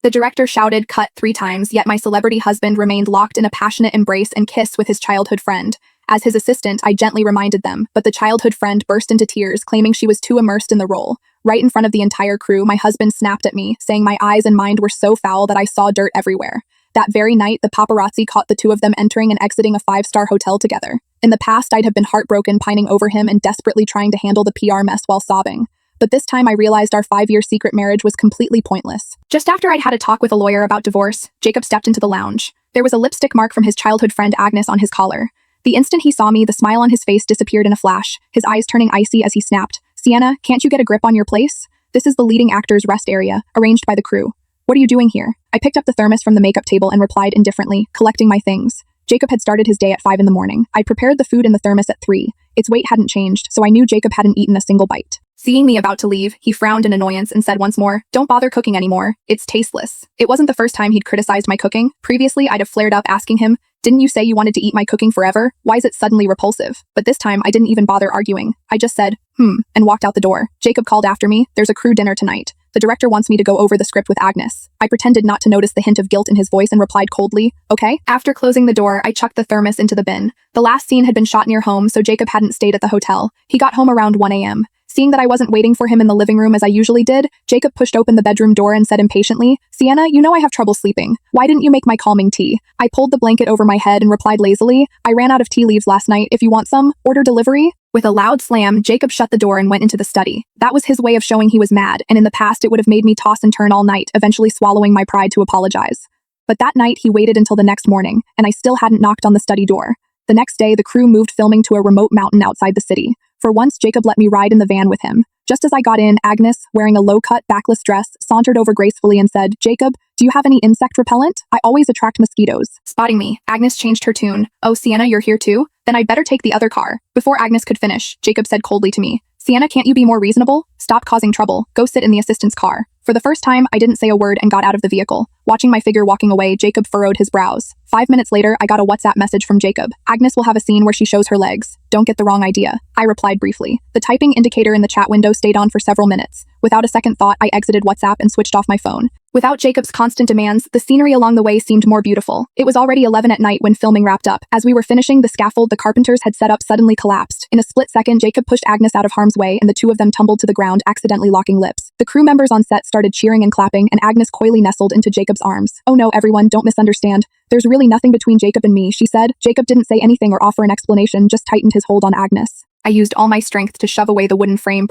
The director shouted cut 3 times, yet my celebrity husband remained locked in a passionate embrace and kiss with his childhood friend. As his assistant, I gently reminded them, but the childhood friend burst into tears, claiming she was too immersed in the role. Right in front of the entire crew, my husband snapped at me, saying my eyes and mind were so foul that I saw dirt everywhere. That very night, the paparazzi caught the two of them entering and exiting a 5-star hotel together. In the past, I'd have been heartbroken, pining over him and desperately trying to handle the PR mess while sobbing. But this time I realized our 5-year secret marriage was completely pointless. Just after I'd had a talk with a lawyer about divorce, Jacob stepped into the lounge. There was a lipstick mark from his childhood friend Agnes on his collar. The instant he saw me, the smile on his face disappeared in a flash, his eyes turning icy as he snapped, "Sienna, can't you get a grip on your place? This is the leading actor's rest area, arranged by the crew. What are you doing here?" I picked up the thermos from the makeup table and replied indifferently, collecting my things. Jacob had started his day at 5 in the morning. I prepared the food in the thermos at 3. Its weight hadn't changed, so I knew Jacob hadn't eaten a single bite. Seeing me about to leave, he frowned in annoyance and said once more, "Don't bother cooking anymore. It's tasteless." It wasn't the first time he'd criticized my cooking. Previously, I'd have flared up asking him, "Didn't you say you wanted to eat my cooking forever? Why is it suddenly repulsive?" But this time, I didn't even bother arguing. I just said, and walked out the door. Jacob called after me, "There's a crew dinner tonight. The director wants me to go over the script with Agnes." I pretended not to notice the hint of guilt in his voice and replied coldly, "Okay." After closing the door, I chucked the thermos into the bin. The last scene had been shot near home, so Jacob hadn't stayed at the hotel. He got home around 1 a.m. Seeing that I wasn't waiting for him in the living room as I usually did, Jacob pushed open the bedroom door and said impatiently, "Sienna, you know I have trouble sleeping. Why didn't you make my calming tea?" I pulled the blanket over my head and replied lazily, "I ran out of tea leaves last night. If you want some, order delivery." With a loud slam, Jacob shut the door and went into the study. That was his way of showing he was mad, and in the past it would have made me toss and turn all night, eventually swallowing my pride to apologize. But that night he waited until the next morning, and I still hadn't knocked on the study door. The next day, the crew moved filming to a remote mountain outside the city. For once, Jacob let me ride in the van with him. Just as I got in, Agnes, wearing a low-cut, backless dress, sauntered over gracefully and said, "Jacob, do you have any insect repellent? I always attract mosquitoes." Spotting me, Agnes changed her tune. "Oh, Sienna, you're here too? Then I'd better take the other car." Before Agnes could finish, Jacob said coldly to me, "Sienna, can't you be more reasonable? Stop causing trouble. Go sit in the assistant's car." For the first time, I didn't say a word and got out of the vehicle. Watching my figure walking away, Jacob furrowed his brows. 5 minutes later, I got a WhatsApp message from Jacob. "Agnes will have a scene where she shows her legs. Don't get the wrong idea." I replied briefly. The typing indicator in the chat window stayed on for several minutes. Without a second thought, I exited WhatsApp and switched off my phone. Without Jacob's constant demands, the scenery along the way seemed more beautiful. It was already 11 at night when filming wrapped up. As we were finishing, the scaffold the carpenters had set up suddenly collapsed. In a split second, Jacob pushed Agnes out of harm's way and the two of them tumbled to the ground, accidentally locking lips. The crew members on set started cheering and clapping, and Agnes coyly nestled into Jacob's arms. "Oh no, everyone, don't misunderstand. There's really nothing between Jacob and me," she said. Jacob didn't say anything or offer an explanation, just tightened his hold on Agnes. I used all my strength to shove away the wooden frame